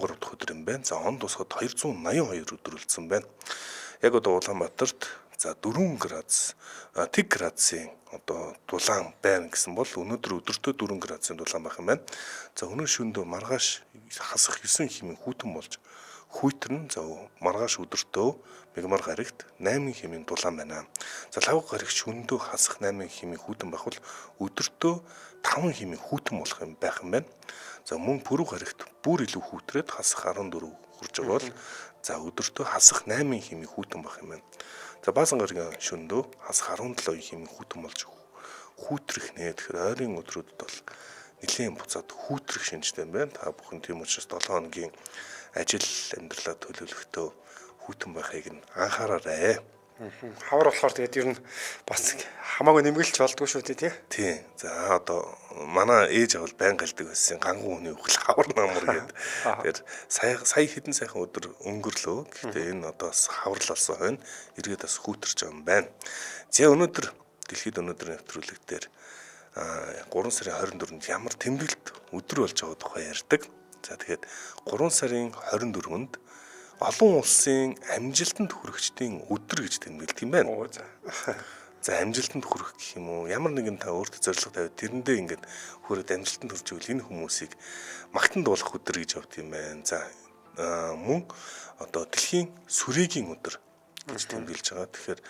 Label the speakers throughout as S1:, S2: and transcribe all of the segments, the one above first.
S1: 13 дахь өдөр юм байна. За он тусахад 282 өдөр үлдсэн байна. Яг одоо Улаанбаатарт за 4 градус тэг градусын одоо дулаан байна гэсэн бол өнөөдөр өдөртөө 4 градусын дулаан байх юм байна. За өнөө шөнөдөө маргааш хасах 9 хэмээн хүйтэн болж хүйтэрн за маргааш өдөртөө мегмар гарагт 8 хэмээн дулаан байна. За лав гарагт шөнөдөө хасах 8 хэмээн хүйтэн байх бол өдөртөө 5 хэмээн хүйтэн болох юм байх юм байна. За мөн пүрэв гарагт бүр илүү хүүтрээд хасах 14 хүрж байгаа бол за өдөртөө хасах 8 хэмээн хүйтэн байх юм байна. За баасан гарагийн шөнөдөө хасах 17 хэмээн хүйтэн болж хүүтрэх нэ. Тэгэхээр ойрын өдрүүдэд бол нэлийн буцаад хүүтрэх шинжтэй юм байна. Та бүхэн тийм учраас 7 хоногийн ажил амьдралаа төлөвлөхдөө хүүтэн байхыг нь анхаараарай.
S2: Хавар болохоор тэгээд ер нь бас хамаагүй нэмгэлж болдгоо шүү дээ
S1: тий. За одоо манай ээж авал байнга гэлдэг байсан ганган хүний үхэл хавар намар гэдэг. Тэгэхээр сая хэдэн сайхан өдөр өнгөрлөө. Гэхдээ энэ одоо бас хаварлалсан хойно эргээд бас хүүтэрч байгаа юм байна. За өнөөдөр дэлхийд өнөөдрийн нэвтрүүлэг дээр 3 сарын 24-нд ямар тэмдэглэлт өдөр болж байгаа тухай ярьдаг. За тэгэхээр 3 сарын 24-нд олон улсын амжилтанд хүрэгчдийн өдөр гэж тэмдэглэдэг юм байна. За амжилтанд хүрэх гэх юм уу? Ямар нэгэн та өөртөө зорилго тавиад тэрэндээ ингээд хүрээд амжилтанд хүрч ивэл энэ хүмүүсийг магтан дуулах өдөр гэж явд юм байна. За мөн одоо дэлхийн сүрээгийн өдөр гэж тэмдэглэж байгаа. Тэгэхээр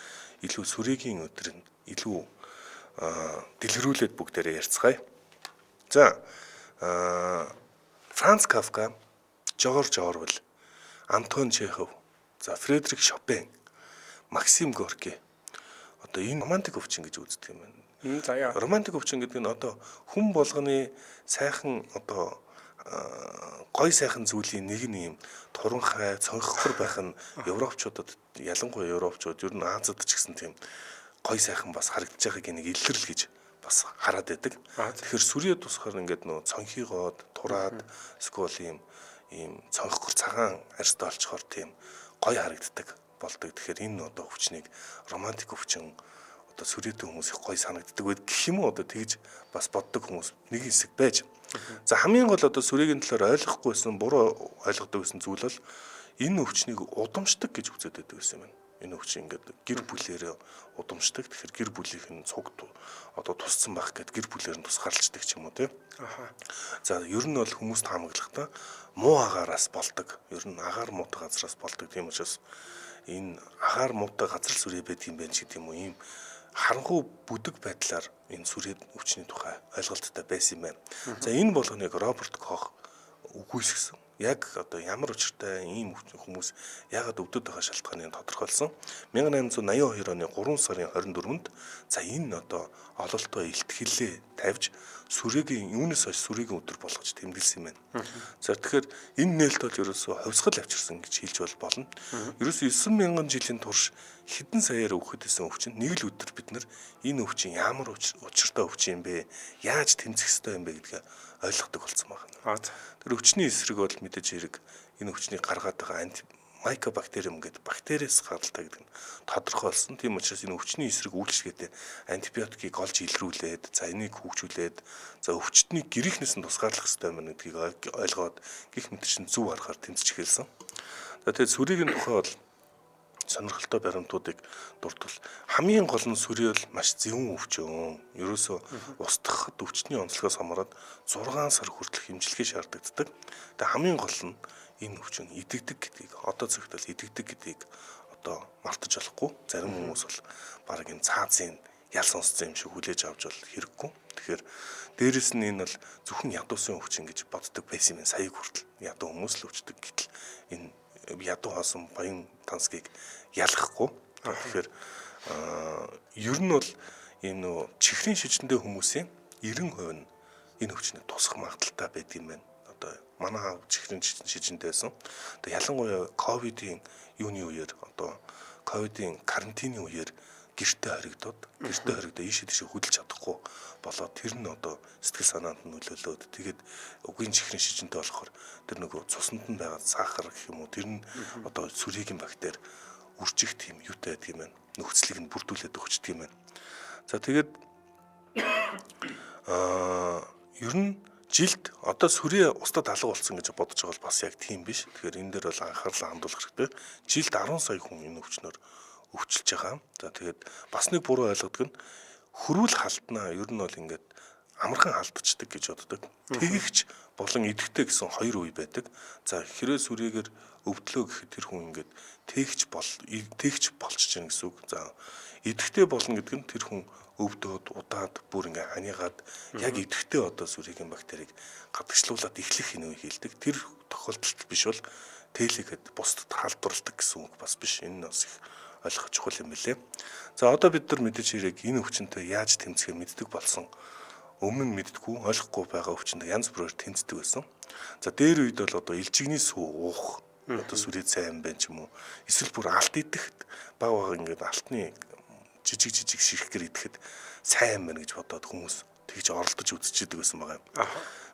S1: илүү сүрээгийн өдөр нь илүү дэлгэрүүлээд бүгдээрээ ярьцгаая. За Франц Кафка, Жорж Орвел, Антон Чехов, за Фредерик Шопен, Максим Горки. Одоо энэ романтик өвчин гэж үздэг юм байна.
S2: За яа.
S1: Романтик өвчин гэдэг нь одоо хүн болгоны сайхан одоо гой сайхан зүйлийн нэг нь юм туранхай, цонхохор байх нь европчуудад ялангуяа европчууд ер нь Азад ч гэсэн тийм гой сайхан бас харагдаж байгааг нэг илэрл гэж бас хараад байдаг. Тэгэхээр сүрээ тусахаар ингээд нөө цонхигоод тураад эсвэл ийм цонхгор цагаан арьстай олчхоор тийм гой харагддаг болдог. Тэгэхээр энэ одоо өвчнийг романтик өвчин одоо сүрээтэй хүмүүс их гой санагддаг байд гэх юм уу одоо тэгж бас боддог хүмүүс нэг хэсэг байж. За хамгийн гол одоо сүрээгийн талаар ойлгохгүйсэн буруу ойлгодог гэсэн зүйл бол энэ өвчнийг удамшдаг гэж үзээд байдаг гэсэн юм байна. Энэ өвчин ингээд гэр бүлээрээ удамшдаг. Тэгэхээр гэр бүлийнх нь цуг одоо тусцсан байх гэд гэр бүлээр нь тусгаарлцдаг ч юм уу тийм. За ер нь бол хүмүүст таамаглахдаа муу агаараас болдог. Ер нь агаар муутай газраас болдог. Тийм учраас энэ агаар муутай газар сүрээ байдаг юм байна ч гэдэг юм уу. Ийм харанхуй бүдэг байдлаар энэ сүрээ өвчний тухай ойлголттой байсан юм байна. За энэ болгоныг Роберт Кох үгүйсгэсэн. Яг одоо ямар учиртай ийм хүмүүс яагаад өвдөд байгаа шалтгааныг тодорхойлсон. 1882 оны 3 сарын 24-нд за энэ одоо ололтоо илтгэлээ тавьж сүрээгийн юунаас хойш сүрээгийн өдөр болгож тэмдэглэсэн юм байна. За тэгэхээр энэ нээлт бол ерөөсөө хувьсгал авчирсан гэж хэлж болно. Ерөөсөө 9000 жилийн турш хэдэн саяар өгөхөд исэн өвчин нэг л өдөр бид нар энэ өвчин ямар учиртай өвчин юм бэ? Яаж тэмцэх ёстой юм бэ гэдгээ ойлгодог болсон байна. Тэр өвчний эсрэг бол мэдээж хэрэг энэ өвчнийг гаргаад байгаа микобактериум гэдэг бактериэс гаралтай гэдэг нь тодорхой болсон. Тийм учраас энэ өвчний эсрэг үйлчлэгээтэй антибиотикийг олж илрүүлээд, за энийг хөгжүүлээд, за өвчтнийг гэрийнхнээс нь тусгаарлах хэрэгтэй юм гэдгийг ойлгоод гих мэтэрчин зөв аргаар тэмцэж эхэлсэн. За тэгээд сүрээгийн тухай бол сонирхолтой баримтуудыг дурдвал хамгийн гол нь сүрээ бол маш зөвүүн өвчин. Ерөөсөө устгахад өвчтний онцлогоос хамаарат 6 сар хүртэлх хэмжилгээ шаарддаг. Тэгээд хамгийн гол нь энэ өвчин идэгдэг гэдгийг одоо зөвхөн идэгдэг гэдгийг одоо мартаж болохгүй. Зарим хүмүүс бол баг энэ цаазын ял сонсцсон юм шиг хүлээж авч бол хэрэггүй. Тэгэхээр дээрэс нь энэ бол зөвхөн ядуусан өвчин гэж боддог байсан юм саяг хүртэл ядуу хүмүүс л өвчдөг гэтэл энэ ядуу хоосон баян тансгийг ялахгүй. Тэгэхээр ер нь бол энэ чихрийн шижиндээ хүмүүсийн 90% нь энэ өвчнөд тусах магадaltaй байдаг юм байна. Одоо манай аав чихрийн шижиндээ байсан. Одоо ялангуяа ковидын юуны үеэр одоо ковидын карантины үеэр гэртээ хоригдоод ийшээ тийшээ хөдөлж чадахгүй болоод тэр нь одоо сэтгэл санаанд нь нөлөөлөөд тэгээд үгийн чихрийн шижинтэй болохоор тэр нөгөө цуснд нь байгаа сахар гэх юм уу тэр нь одоо сүрээгийн бактери үржих тийм юутай байдаг юм байна. Нөхцөлийг нь бүрдүүлээд өгчдөг юм байна. За тэгээд ер нь жилд одоо сүрээ устдад алга болсон гэж бодож байгаа бол бас яг тийм биш. Тэгэхээр энэ дээр бол анхаарлаа хандуулах хэрэгтэй. Жилд 10 сая хүн энэ өвчнөөр өвчлөж байгаа. За тэгээд бас нэг буруу ойлгодог нь хөрвөл халтнаа ер нь бол ингээд амархан халдчихдаг гэж боддог. Тэгэгч болон идэвхтэй гэсэн хоёр үе байдаг. За хэрэг сүрээгээр өвдлөө гэхэд тэр хүн ингээд тэгж болчихж байгаа гэсэн үг. За идэвхтэй болно гэдэг нь тэр хүн өвдөөд удаад бүр ингээ ханийгаад яг идэвхтэй одоо сүрийн бактерийг гадагшлуулаад эхлэх хинөө хийлдэг. Тэр тохиолдолд биш бол тэлэхэд бусдад халдварладаг гэсэн үг бас биш. Энэ нь бас их ойлгох чухал юм билээ. За одоо бид нар мэдээж хэрэг энэ өвчнөд яаж тэмцэхээ мэддэг болсон. Өмнө нь мэддэггүй, ойлгохгүй байгаа өвчнөд янз бүрээр тэмцдэг байсан. За дээр үед бол одоо илжигний сүү уух, одоо сүрээ сайн байна ч юм уу. Эсвэл бүр алт идэхэд баг ингээд алтны жижиг ширхгэр идэхэд сайн байна гэж бодоод хүмүүс тэгж оролдож үзчихдэг байсан байгаа юм.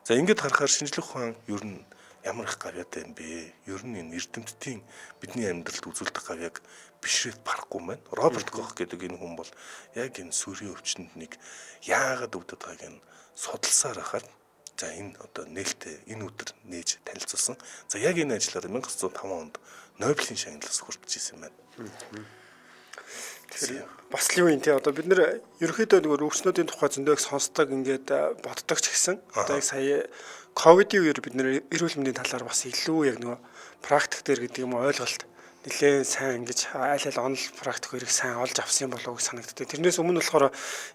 S1: За ингээд харахаар шинжлэх ухаан ер нь ямар их гавьяатай юм бэ? Ер нь энэ эрдэмтдийн бидний амьдралд үзүүлдэг гавьяаг бишрээд барахгүй байна. Роберт Кох гэдэг энэ хүн бол яг энэ сүрийн өвчнөд нэг яагаад өвдөд байгааг нь судалсаар хахад за энэ одоо нээлттэй энэ өдөр нээж танилцуулсан. За яг энэ ажлаар 1905 онд Нобелийн шагналаас хүрч ирсэн байна.
S2: Тэгэхээр бас л юу юм те одоо бид нэр ерөөхдөө нөгөө өвчнүүдийн тухай зөндөө их сонсдог ингээд боддог ч гэсэн одоо яг сая ковидын үеэр бид нэр эрүүл мэндийн талаар бас илүү яг нөгөө практик дээр гэдэг юм ойлголт нэлээд сайн ингэж айл онол практик хоёрыг сайн олж авсан болов уу гэж санагддаг. Тэрнээс өмнө болохоор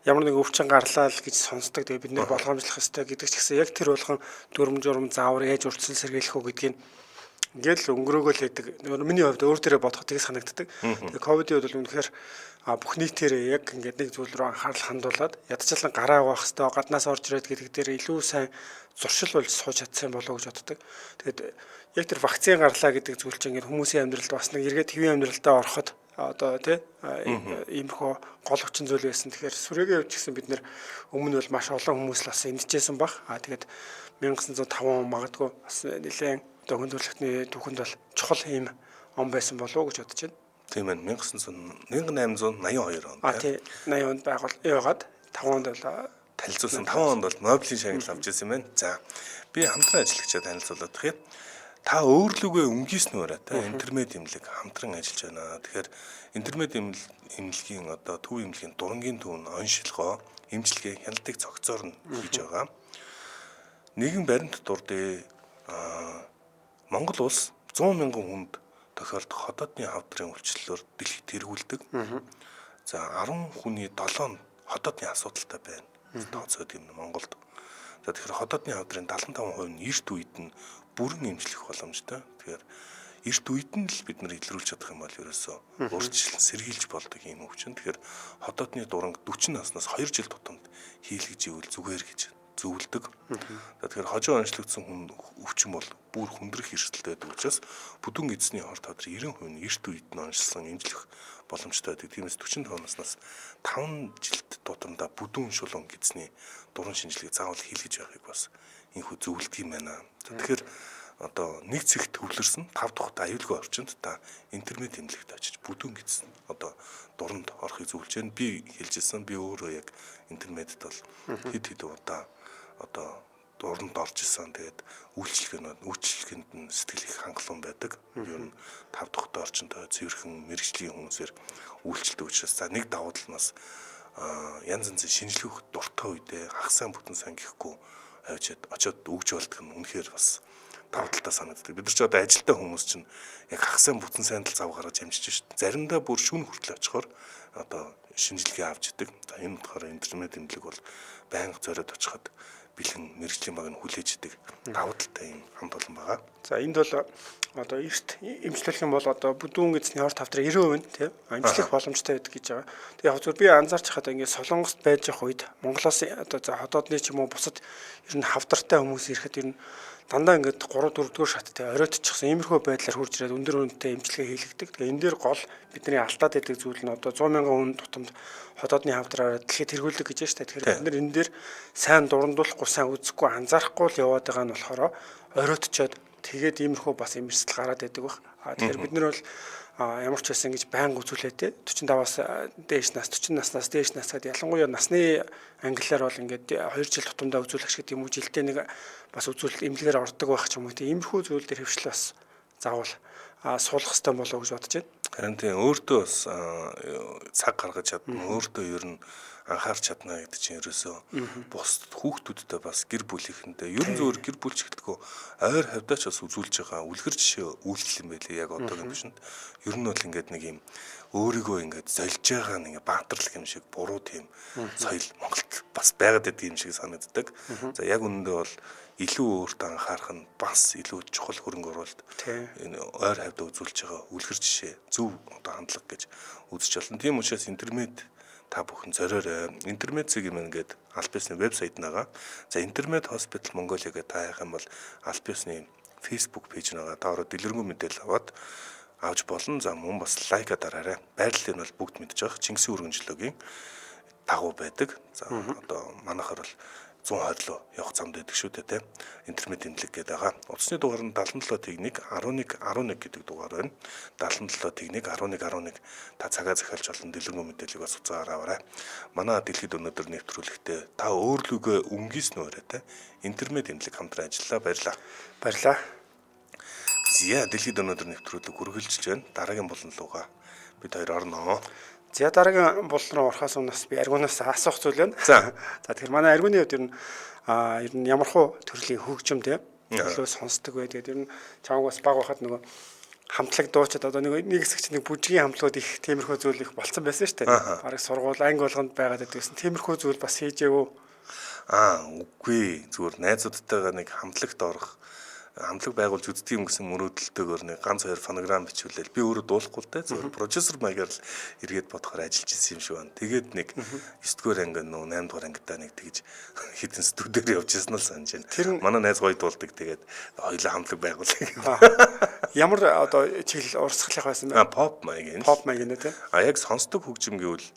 S2: ямар нэг өвчин гарлаа л гэж сонсдог. Тэгээ бид нэр болгоомжлох ёстой гэдэг ч гэсэн яг тэр болгон дүрм журм заавар ээж урдсан сэргийлэх үү гэдгийг ингээл өнгөрөөгөө л байдаг. Миний хувьд өөр төрөө бодоход тийг санагддаг. Тэгээ ковидын үед бол үнэхээр бүх нийтээрээ яг ингээд нэг зүйл рүү анхаарал хандуулад ядчлан гараа авах хэвээр гаднаас орж ирээд гэдэг дээр илүү сайн зуршил болж сууж чадсан болов уу гэж боддог. Тэгээд яг тэр вакцины гарлаа гэдэг зүйл чинь ингээд хүмүүсийн амьдралд бас нэг эргээд хэвийн амьдралдаа ороход одоо тий иймэрхүү гол хүчин зүйл байсан. Тэгэхээр сүрээгийн хувьд ч гэсэн бид нэр өмнө бол маш олон хүмүүс л бас эндчихсэн баг. Тэгээд 1905 он магадгүй бас нэлээд одоо хөндлөлтний түүхэнд бол чухал юм он байсан болов уу гэж бодож байна.
S1: Тийм ээ 1882 онд.
S2: Тий 80 онд байгаад 5 онд бол
S1: танилцуулсан 5 онд бол Нобелийн шагнал авч ирсэн байна. За би хамтран ажиллагчаа танилцуулаад тахыг та өөрлөгөө өнгийснөөрэ та интермед имлэг хамтран ажиллаж байна. Тэгэхээр интермед имлэгийн одоо төв имлэгийн дурангийн төв нь оншилгоо эмчилгээ хяналтыг цогцоор нь хийж байгаа. Нэгэн баримт дурдээ Монгол улс 100 мянган хүнд тохиолдох хотоодны хавдрын үйлчлэлээр дэлхийд тэргүүлдэг. За 10 хүний 7 нь хотоодны асуудалтай байна. Тооцоод юм Монголд. За тэгэхээр хотоодны хавдрын 75% нь эрт үед нь бүрэн эмчлэх боломжтой. Тэгэхээр эрт үед нь л бид нар илрүүлж чадах юм бол ерөөсөө урьдчилан сэргийлж болдог юм өвчин. Тэгэхээр хотоодны дуранг 40 наснаас 2 жил тутамд хийлгэж ивэл зүгээр гэж зөвлөдөг. Тэгэхээр хожоо онцлогдсон хүн өвчин бол бүр хүндрэх эрсдэлтэй байдаг учраас бүдүүн эзний хорт хадрын 90% нь эрт үед нь онцлсан эмчлэх боломжтой байдаг. Тиймээс 45 наснаас 5 жилд тутамдаа бүдүүн шулуун эзний дуран шинжилгээг заавал хийлгэж байхыг бас энэхүү зөвлөдөг юм байна. Тэгэхээр одоо нэг цэгт төвлөрсөн 5 дахь аюулгүй орчинд та интернет эмнэлэгт очиж бүдүүн эзэн одоо дуранд орохыг зөвлөж байна. Би хэлжсэн би өөрөө яг интернетд бол хэд удаа одоо дуранд орж исэн. Тэгээд үйлчлэгэнд нь сэтгэл их хангалуун байдаг. Ер нь 5 дахь орчинтой цэвэрхэн мэрэгжлийн хүмүүсээр үйлчлдэг учраас за нэг давуу тал нь бас янз янзын шинжилгээх дуртай үедээ хагас сайн бүтэн сан гэхгүй очиод өгж болдог нь үнэхээр бас давуу талтай санагддаг. Бид нар ч одоо ажилтаа хүмүүс чинь яг хагас сайн бүтэн сайн тал зав гаргаж амжиж шүү дээ. Заримдаа бүр шүн хүртэл очихоор одоо шинжилгээ авч идэг. За энэ болохоор интернет эмнэлэг бол байнга зориод очиход бэлэн мэрэгжлийн баг нь хүлээж идэг давуу талтай юм хамт олон байгаа.
S2: За энд бол одоо эрт эмчлэх юм бол одоо бүдүүн эзний хорт хавдрын 90% нь тийм эмчлэх боломжтой байдаг гэж байгаа. Тэгээ яг зөв би анзаарч хахад ингээд Солонгост байж явах үед Монголоос одоо за хотоодны ч юм уу бусад ер нь хавдартай хүмүүс ирэхэд ер нь дандаа ингээд 3 4 дугаар шаттай оройтчихсан иймэрхүү байдлаар хурж ирээд өндөр үнэтэй эмчилгээ хийлгдэг. Тэгээ энэ дээр гол бидний алдаад байдаг зүйл нь одоо 100 мянган хүн тутамд хотоодны хавдраараа дэлхийд тэргүүлдэг гэж байна шүү дээ. Тэгэхээр бид нар энэ дээр сайн дурандуулахгүй, сайн үзэхгүй, анзаарахгүй л яваад байгаа нь болохоор оройтчоод тэгээд иймэрхүү бас эмэрсэл гараад байдаг баг. Тэгэхээр бид нар бол ямар ч байсан ингэж байнга үзүүлээ те 45-аас дээш нас 40 наснаас дээш нас гэдэг ялангуяа насны ангиллаар бол ингээд 2 жил тутамдаа үзүүлэх гэдэг юм уу жилдээ нэг бас үзүүлэлт эмнэлгээр ордог байх ч юм уу те иймэрхүү зүйл дээр хөвшил бас заавал суулгах хэрэгтэй болоо гэж бодож байна.
S1: Харин тийм өөртөө бас цаг гаргаж чадна өөртөө ер нь анхаарч чадна гэдэг чинь ерөөсөө бус хүүхдүүдтэй бас гэр бүлийнхэндээ ер нь зөвөр гэр бүл чиглэлгүй ойр хавьдаач бас үзүүлж байгаа үлгэр жишээ үйлдэл юм байлээ яг одоогийн бишэнд. Ер нь бол ингээд нэг юм өөрийгөө ингээд золж байгаа нэг баатарлаг юм шиг буруу тийм соёл Монголд бас байгаад байдаг юм шиг санагддаг. За яг үнэндээ бол илүү өөртөө анхаарах нь бас илүү чухал хөрөнгө оруулалт. Энэ ойр хавьдаа үзүүлж байгаа үлгэр жишээ зөв одоо хандлага гэж үзэж болно. Тийм учраас интернет та бүхэн зориорой. Интернет цэг юм ингээд аль биесний вебсайт нагаа. За интернет хоспитал Монголиа гэдэг та яах юм бол аль биесний Facebook пэйж нагаа та ороод дэлгэрэнгүй мэдээлэл аваад авч болно. За мөн бас лайка дараарай. Байрлалыг нь бол бүгд мэдж байгаа. Чингисийн үргэнжлөгийн дагуу байдаг. За одоо манайхаар бол 120 руу явах замд байдаг шүү дээ, тийм. Интернет имлэг гэдэг байгаа. Утасны дугаар нь 77 техник 11 11 гэдэг дугаар байна. 77 техник 11 11 та цагаа захиалж олон дэлгэрэнгүй мэдээллийг бас уцаагаар аваарай. Манай дэлхийд өнөөдөр нэвтрүүлэгтээ та өөрлөгөө өнгийснөөрэй, тийм. Интернет имлэг хамтран ажиллаа. Баярлалаа.
S2: Баярлалаа.
S1: Зя дэлхийд өнөөдөр нэвтрүүлэг үргэлжилж байна. Дараагийн болон лугаа бид хоёр орноо.
S2: За дараагийн булан руу орохоос өмнөөс би аргунаас асуух зүйл байна.
S1: За
S2: тэгэхээр манай аргуны хувьд ер нь ямархуу төрлийн хөгжим тийм илүү сонсдог бай. Тэгээд ер нь чамгаас баг байхад нөгөө хамтлаг дуучид одоо нэг хэсэг чинь нэг бүжгийн хамтлагууд их тиймэрхүү зүйл их болцсон байсан шүү дээ. Бараг сургууль анги болгонд байгаад байсан. Тиймэрхүү зүйл бас хийжээвөө.
S1: Үгүй зүгээр найзуудтайгаа нэг хамтлагт орох хамтлаг байгуулж үздэг юм гэсэн мөрөөдөлтөөр нэг ганц хоёр фонограм бичүүлээл би өөрөө дуулахгүй л дээ зөвхөн продюсер маягаар л эргээд бодохоор ажиллаж ирсэн юм шиг байна. Тэгээд нэг 9-р анги нөө 8-р ангидаа нэг тэгж хитэн студиор явж ирсэн л санаж байна. Манай найз гоё дуулдаг тэгээд хоёулаа хамтлаг байгуулъя.
S2: Ямар одоо чиглэл урсгалах байсан бэ?
S1: Pop маягийн.
S2: Pop маягийн тийм.
S1: Яг сонсдог хөгжим гэвэл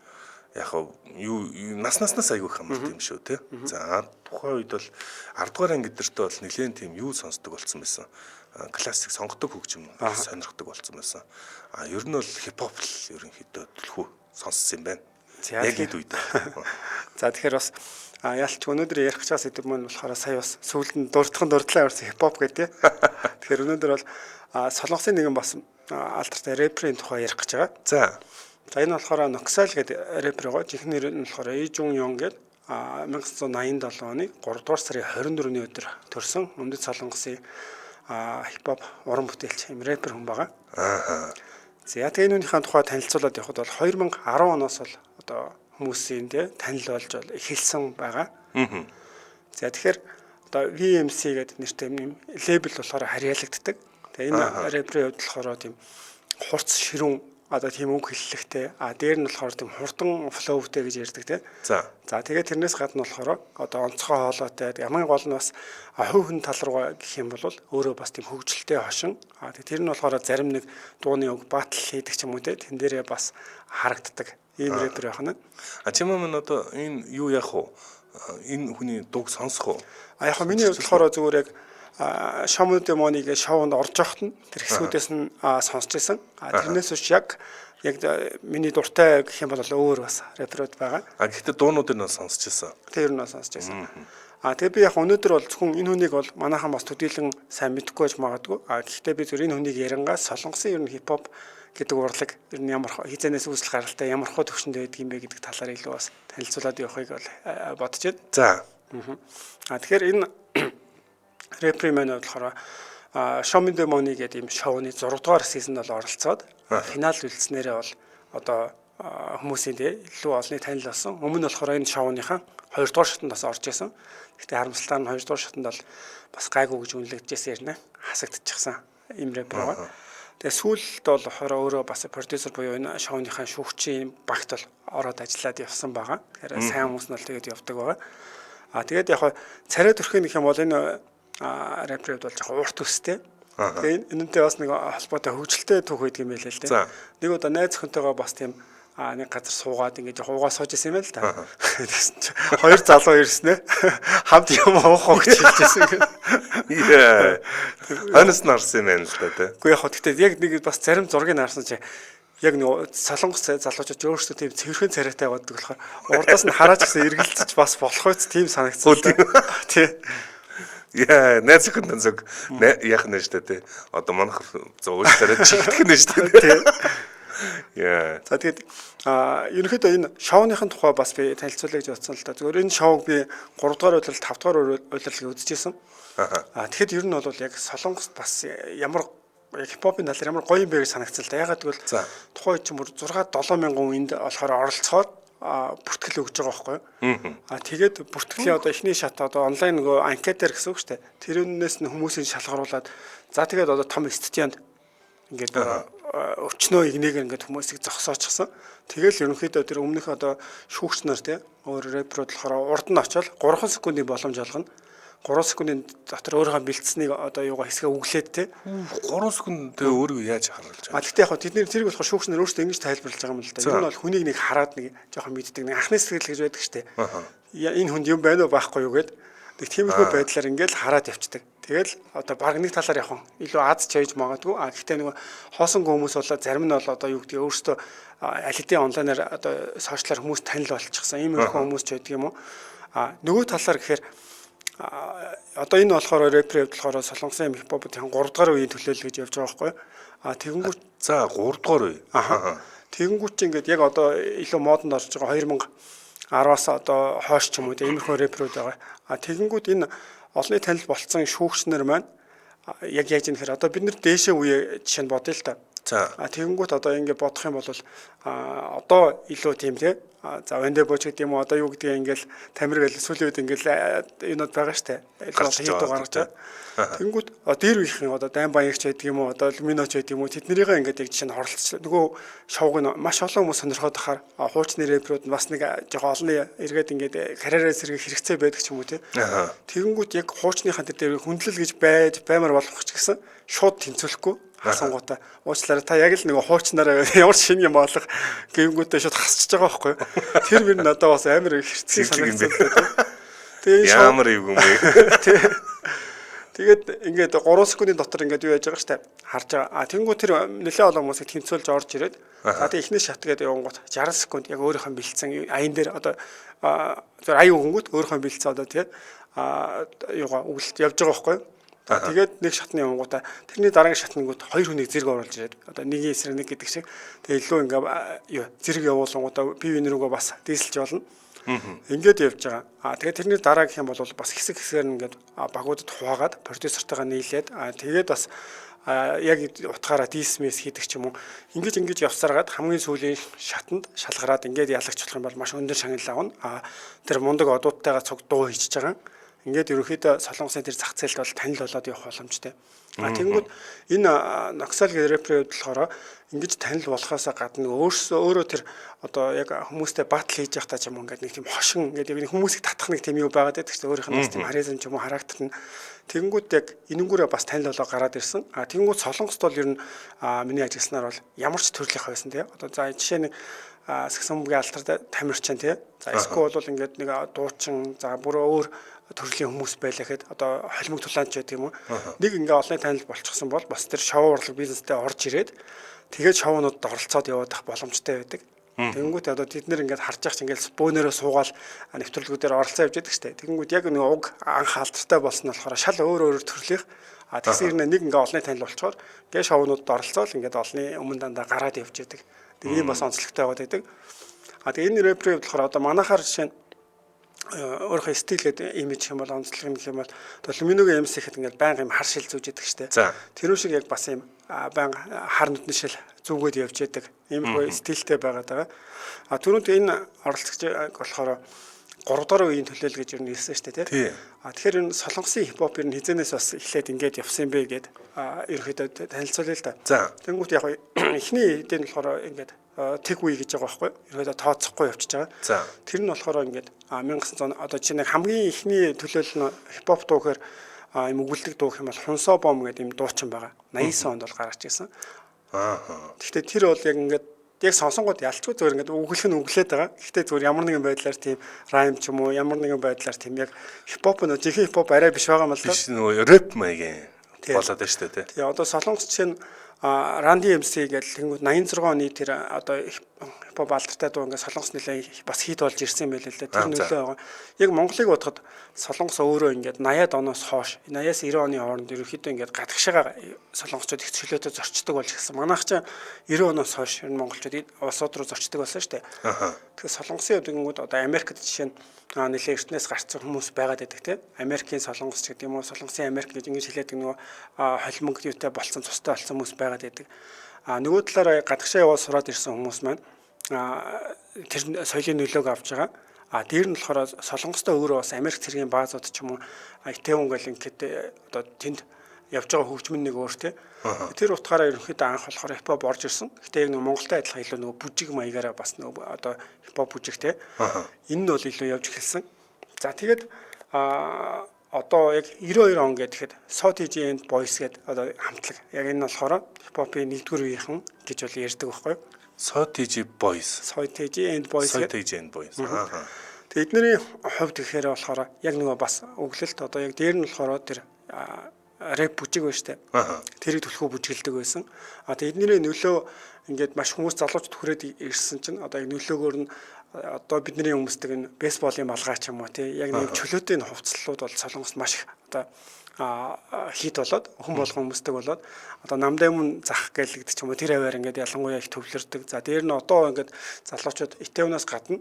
S1: яг юу наснаас айгүй хамт юм шүү те. За тухайн үед бол 10-р анги дээртээ бол нэлээд тийм юу сонсдог болсон байсан. Классик сонгодог хөгжим сонирхдаг болсон байсан. Ер нь бол хипхоп л ерөнхийдөө төлхөө сонссон юм байна. Яг хэд үед.
S2: За тэгэхээр бас яалч өнөөдөр ярих чаас сэдв маань болохоор сая бас сүүлд нь дурдлаа орсон хипхоп гэдэг. Тэгэхээр өнөөдөр бол солонгосын нэгэн бас алдартай рэперийн тухай ярих гэж байгаа. За энэ болохоор Noxal гэдэг рэпер байгаа. Жинхэнэ нэр нь болохоор Lee Jung Young гэдэг 1987 оны 3 дугаар сарын 24-ний өдөр төрсэн Өмнөд Солонгосын хипхоп уран бүтээлч юм рэпер хүн байгаа. За тэгээ энүүнийхэн тухай танилцуулаад явхад бол 2010 оноос бол одоо хүмүүсийн танил болж эхэлсэн байгаа. За тэгэхээр одоо VMC гэдэг нэртэй юм лейбл болохоор харьяалагддаг. Тэгээ энэ рэперийн хувьд болохоор тийм хурц ширүүн одоо тийм үг хэллэгтэй дээр нь болохоор тийм хурдан флоутэй гэж ярьдаг тийм. За тэгээд тэрнээс гадна болохоор одоо онцгой хоолойтой хамгийн гол нь бас хувь хүн тал руугаа гэх юм бол өөрөө бас тийм хөгжилтэй хошин. Тэр нь болохоор зарим нэг дууны үг батл хийдэг ч юм уу тийм. Тэн дээрээ бас харагддаг. Ийм рэпер байх нь.
S1: Чимээ минь одоо энэ юу яах вэ? Энэ хүний дууг сонсох уу?
S2: Яг миний хувьд болохоор зүгээр яг Shaman Demonic шоунд орж явахт нь тэр хэсгүүдээс нь сонсч байсан. Тэрнээс биш яг миний дуртай гэх юм бол өөр бас рэперүүд байгаа.
S1: Гэхдээ дуунуудыг нь сонсч байсан.
S2: Тэр нь сонсч байсан. Тэгээ би яг өнөөдөр бол зөвхөн энэ хүнийг бол манайхан бас төдийлөн сайн мэдэхгүй байж магадгүй. Гэхдээ би зөв энэ хүнийг ярингаас солонгосын ер нь хипхоп гэдэг урлаг ер нь ямар хизэнээс үүсэл гаралтай ямар хөө төвшөнд байдаг юм бэ гэдэг талаар илүү бас танилцуулаад явахыг бол бодож байна. За. Тэгэхээр энэ рэпер маань болохоор Shaman Demonic гэдэг ийм шоуны 6 дугаар сизонд бол оролцоод финал үлдснээрээ бол одоо хүмүүсийн илүү олонний танил болсон. Өмнө нь болохоор энэ шоуныхаа 2 дугаар шатанд бас орж исэн. Гэхдээ харамсалтай нь 2 дугаар шатанд бол бас гайгүй гэж үнэлэгдэжсэн юм байна. Хасагдчихсан ийм рэпер байгаа. Тэгээ сүүлд бол өөрөө бас продюсер буюу энэ шоуныхаа шүүгчийн багт бол ороод ажиллаад явсан байгаа. Тэгэхээр сайн хүмүүс нь л тэгээд явдаг байгаа. Тэгээд яг царай төрхийн гэх юм бол энэ рэперүүд бол жоохон урт өстэй. Тэгээд энэнтэй бас нэг холбоотой хөгжилтэй түүх байдаг юм байлээ л дээ. Нэг удаа найз охинтойгоо бас тийм нэг газар суугаад ингээд хуугаа сууж исэн юм байл та. Тэгсэн чи хоёр залуу ирсэн ээ. Хамт юм уух гэж хэлжсэн гэх.
S1: Яа. Ханаас нарсан юм байна л да тий.
S2: Үгүй яг гэхдээ яг нэг бас зарим зургийг харсан чи яг нэг солонгос залуучууд өөрсдөө тийм цэвэрхэн царайтай байдаг болохоор урдаас нь хараач гэсэн эргэлзэж бас болох үст тийм санагдсан. Тий.
S1: Яа, найзхан зүг яах нь штэ тий. Одоо манайх зөөлтөрөө чигдэх нь штэ тий. Яа.
S2: За тэгээд ерөнхийдөө энэ шоуныхын тухай бас би танилцуулъя гэж бодсон л да. Зөвхөн энэ шоуг би 3 дугаар удирдал 5 дугаар удирдал үзчихсэн. Тэгэхэд ер нь бол яг солонгост бас ямар хипхопын талаар ямар гоё юм бэ гэж санагцсан л да. Ягаад гэвэл тухайн ч юм уу 6-7 мянган үнд болохоор оролцохоор бүртгэл өгж байгаа байхгүй юу? Тэгээд бүртгэлийн одоо эхний шат одоо онлайн нөгөө анкетэр гэсэн үг шүү дээ. Тэрнээс нь хүмүүсийн шалгаруулад за тэгээд одоо том студент ингээд өчнөө игнийг ингээд хүмүүсийг зогсоочихсан. Тэгэл ерөнхийдөө тэр өмнөх одоо шүүгч нар тий өөр рэперүүд болохоор урд нь очиод 3 секундын боломж олгоно. 3 секундын дотор өөрийнхөө бэлдсэнийг одоо юугаа хэсгээ өглөөд тий
S1: 3 секунд тэгээ өөрийгөө яаж харуулж байгаа.
S2: Гэхдээ яг тэдний тэрийг болохоор шүүгч нар өөрсдөө ингэж тайлбарлаж байгаа юм л да. Ер нь бол хүнийг нэг хараад нэг жоохон мэддэг нэг анхны сэтгэл гэж байдаг штэ. Энэ хүнд юм байна уу байхгүй юу гэд нэг тиймэрхүү байдлаар ингээл хараад явцдаг. Тэгэл одоо баг нэг талаар явах илүү аз чийж магадгүй. Гэхдээ нэг хоосонгүй хүмүүс болоо зарим нь бол одоо юу гэдэг өөрсдөө аль хэдийн онлайнаар одоо сошиалар хүмүүс танил болчихсон. Иймэрхүү хүмүүс ч байдаг юм уу. Нөгөө талаар гэхээр одоо энэ болохоор рэпер болохоор солонгосын хипхопын 3 дугаар үеийн төлөөлөл гэж явж байгаа байхгүй. Тэгэнгүүт
S1: за 3 дугаар үе.
S2: Тэгэнгүүт ч ингээд яг одоо илүү модонд орж байгаа 2010-аас одоо хойш ч юм уу иймэрхүү рэперүүд байгаа. Тэгэнгүүт энэ олонний танил болцсон шүүгчнэр маань яг яаж юм гэхээр одоо бид нар дээшээ үе жишээ нь бодъё л та.
S1: За.
S2: Тэгэнгүүт одоо ингээд бодох юм бол одоо илүү тийм тий. За вэндэ боч гэдэг юм уу одоо юу гэдгийг ингээл тамир гэл сүүлийн үед ингээл юунод байгаа штэ. Илүү гаргаж байгаа. Тэнгүүд дээр үеийнхэн одоо дайн баягч байдаг юм уу одоо люминоч байдаг юм уу тэднэрийгээ ингээд яг жишээ нь хоролцсон. Нөгөө шоуг нь маш олон хүмүүс сонирхоод ахаар хуучны рэперүүд бас нэг жоохон олонний эргээд ингээд карьераа сэргийх хэрэгцээ байдаг ч юм уу тий. Тэгэнгүүт яг хуучныхаа дээр хүндлэл гэж баймар болох ч гэсэн шууд тэнцвэрлэхгүй хасангуудаа уучлаарай та яг л нэг хуучнараа ямар шинэ юм олох гэнгүүтээ шууд хасчихж байгаа байхгүй юу. Тэр мөр надад бас амар хэрцгий санагдсан. Тэгээ
S1: ямар юм бэ?
S2: Тэгээд ингээд 3 секундын дотор ингээд юу яаж байгаа штэ харж байгаа. Тэнгүү тэр нэлээд олон хүмүүсийг тэнцүүлж орж ирээд за тэг эхний шат гэдэг явангууд 60 секунд яг өөрийнхөө бэлдсэн аян дээр одоо зөв аян өгөнгүүт өөрийнхөө бэлдсэн одоо тий юугаа үгэлт явж байгаа байхгүй юу. Тэгээд нэг шатны явангуудаа тэрний дараагийн шатныгууд хоёр хүнийг зэрэг оруулж ирээд одоо нэгний эсрэг нэг гэдэг шиг тэг илүү ингээд юу зэрэг явуулангуудаа бие биенэрүүгөө бас дийсэлж болно. Ингээд явж байгаа. Тэгээд тэрний дараа гэх юм бол бас хэсэг хэсгээр ингээд багуудад хуваагаад продюсертайгаа нийлээд тэгээд бас яг утгаараа дисмис хийдэг ч юм уу. Ингэж явсараад хамгийн сүүлийн шатанд шалгараад ингээд ялагчлах юм бол маш өндөр шагнал авна. Тэр мундаг одууттайгаа цуг дуу хийчихэж байгаа. Ингээд ерөнхийдөө солонгосын тэр зах зээлд бол танил болоод явах боломжтой. Тэгэнгүүт энэ Noxal рэперүүд болохоор ингэж танил болохоос гадна өөрөө тэр одоо яг хүмүүстэй батл хийж явахдаа ч юм уу ингээд нэг тийм хошин ингээд хүмүүсийг татах нэг тийм юу байгаад байдаг ч өөрийнх нь бас тийм харизм ч юм уу характер нь тэгэнгүүт яг энэнгүүрээ бас танил болоо гараад ирсэн. Тэгэнгүүт солонгост бол ер нь миний ажилласнаар бол ямар ч төрлийнх байсан тий. Одоо за жишээ нь саксофонгийн алтар тамирчин тий. За эсвэл бол ингээд нэг дуучин за бүр өөр төрлийн хүмүүс байлаа гэхэд одоо холимог тулаанч байдаг юм уу. Нэг ингээ олонний танил болчихсон бол бас тэр шоу урлаг бизнестэй орж ирээд тэгээд шоунуудад оролцоод явах боломжтой байдаг. Тэгэнгүүт одоо тэд нэр ингээд харж байгаа ч ингээд бөөнөрөө суугаал нэвтрүүлгүүдээр оролцоо явж байдаг штэ. Тэгэнгүүт яг нэг уг анх алдартай болсон нь болохоор шал өөр төрлийнх тэгсэн нэг ингээ олонний танил болчоор гээ шоунуудад оролцоод ингээд олонний өмнө дандаа гараад явж байдаг. Тэгээ ийм бас онцлогтой байдаг. Тэгээ энэ рэпер болохоор одоо манайхаар жишээ нь өөрийнхөө стилэд имиж юм бол онцлог юм гэх юм бол люминогийн эмс ихэд ингээд байнга юм хар шил зүүж яддаг штэ. Тэр шиг яг бас юм байнга хар нүдний шил зүгөөд явж яддаг. Иймэрхүү стилтэй байгаад байгаа. Түрүүнд энэ оролцогч болохоор 3 дугаар үеийн төлөөлөл гэж юу нэлсэн штэ тий. Тэгэхээр энэ солонгосын хипхоп ер нь хизэнээс бас эхлээд ингээд явсан юм бэ гэд ерөөхдөө танилцуулъя л да. Тэнгүүт яг эхний хэдийн болохоор ингээд тэг үе гэж байгаа байхгүй юу? Ерөөдөө тооцохгүй явчихж байгаа. Тэр нь болохоор ингээд 1900 одоо чинь хамгийн эхний төлөөлөл нь хипхоп дуу гэхээр юм өгүүлдэг дуу гэх юм бол Хунсоо бом гэдэг юм дуучин байгаа. 89 онд бол гарч ирсэн. Гэхдээ тэр бол яг ингээд яг сонсонгууд ялчгүй зөвөр ингээд өглөх нь өглээд байгаа. Гэхдээ зөвөр ямар нэгэн байдлаар тийм райм ч юм уу ямар нэгэн байдлаар тийм яг хипхоп нөө жинхэнэ хипхоп арай биш байгаа юм л да.
S1: Биш нөгөө рэп маягийн болоод байна шүү дээ.
S2: Тэгээ одоо Солонгос жишээ нь Randy MC гэдэг тэнгууд 86 оны тэр одоо хипхоп алдартай дуу ингээд Солонгос нэлээ бас хит болж ирсэн юм байл л да. Тэр нөлөө байгаа. Яг Монголыг бодоход Солонгос өөрөө ингээд 80-аад оноос хойш 80-аас 90 оны хооронд ерөнхийдөө ингээд гадагшаага солонгосчууд их чөлөөтэй зорчдог болж гисэн. Манайх ч 90 оноос хойш ер нь монголчууд улсууд руу зорчдог болсон шүү дээ. Тэгэхээр Солонгосын хувьд одоо Америкт жишээ нь нэлээ эртнээс гарцсан хүмүүс байгаад байдаг тийм. Америкийн солонгос ч гэдэг юм уу Солонгосын Америк гэж ингэж хэлээд нөгөө холимог юутай болцсон цустай болцсон хүмүүс байгаад байдаг. Нөгөө талаараа гадагшаа яваад сураад ирсэн хүмүүс маань тэр соёлын нөлөөг авч байгаа. Дээр нь болохоор Солонгостой өөрөө бас Америк цэргийн баазууд ч юм уу Итеон гэл ингээд одоо тэнд явж байгаа хөгжмөн нэг өөр те. Тэр утгаараа ерөнхийдөө анх болохоор хипхоп орж ирсэн. Гэтэ яг нэг Монголтай адилхан илүү нөгөө бүжиг маягаараа бас нөгөө одоо хипхоп бүжиг те. Энэ нь бол илүү явж эхэлсэн. За тэгээд одоо яг 92 он гэхэд SOTG and Boys гэдэг одоо хамтлаг. Яг энэ нь болохоор хипхопын нэгдүгээр үеийнхэн гэж бол ярьдаг байхгүй юу?
S1: SOTG Boys.
S2: SOTG and Boys. Тэгээд эднэрийн хувьд гэхээр болохоор яг нөгөө бас өглөлт одоо яг дээр нь болохоор тэр рэп бүжиг байна штэ. Тэрийг түлхүү бүжиглдэг байсан. Тэгээд эднэрийн нөлөө ингээд маш хүмүүс залуучууд хүрээд ирсэн чинь одоо яг нөлөөгөөр нь одоо бидний хүмүүсдэг энэ бейсболын малгай ч юм уу тий яг нэг чөлөөтэй хувцлууд бол Солонгост маш их одоо хит болоод хүн болгон хүмүүсдэг болоод одоо намдаймын зах гэлэгдэх ч юм уу тэр аваар ингээд ялангуяа их төвлөрдөг. За дээр нь одоо ингээд залуучууд Итеонаас гадна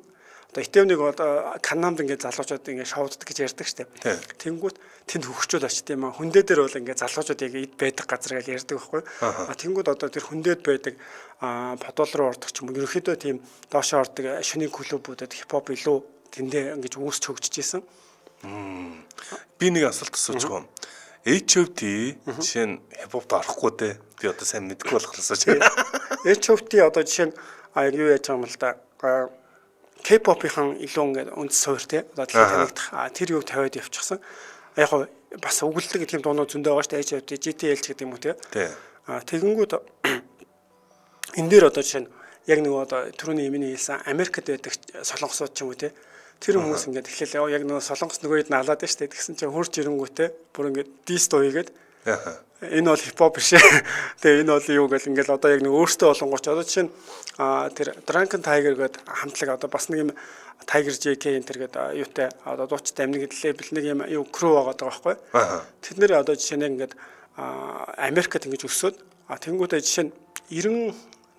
S2: одоо Итеоныг одоо Канамд ингээд залуучууд ингээд шоуддаг гэж ярьдаг штеп. Тэнгүүт тэнд хөгчүүд очт юм а хүндээ дээр бол ингээд залуучууд яг эд байдаг газар гэж ярьдаг байхгүй. Тэнгүүт одоо тэр хүндээд байдаг подол руу ордог ч юм уу ерөөхдөө тийм доошоо ордог шөнийн клубүүдэд хипхоп илүү тэндээ ингээд үүсч хөгжиж исэн.
S1: Би нэг асуулт асууж байгаа. HOT жишээ нь хипхопт орохгүй дээ. Би одоо сайн мэдэхгүй болох асууж байна.
S2: HOT одоо жишээ нь юу яаж байгаа юм л да. K-pop-ийн илүү ингээд үндэс суур те одоо танигдах тэр юг тавиад явчихсан. Яг гоо бас өгүүлдэг гэх юм дуунууд зөндөө байгаа шүү дээ. GTL ч гэдэг юм уу те. Тэгэнгүүт энэ дээр одоо жишээ нь яг нэг одоо түрүүний юмний хэлсэн Америкт байдаг солонгосууд ч юм уу те. Тэр хүмүүс ингээд эхлээл яг нэг солонгос нөгөөд нь алаад штэ тэгсэн чинь хурж ирэнгүүтээ бүр ингээд дист уугээд энэ бол хипхоп биш. Тэгээ энэ бол юу гэл ингээд одоо яг нэг өөртөө болонгоч одоо жишээ нь тэр Drunken Tiger гэдэг хамтлаг одоо бас нэг юм Tiger JK энэ төр гэдэг юутай одоо дуучтай амниг лейбл нэг юм юу crew байгаа байхгүй. Тэд нэр одоо жишээ нь ингээд Америкт ингэж өсөөд тэнгуүтэй жишээ нь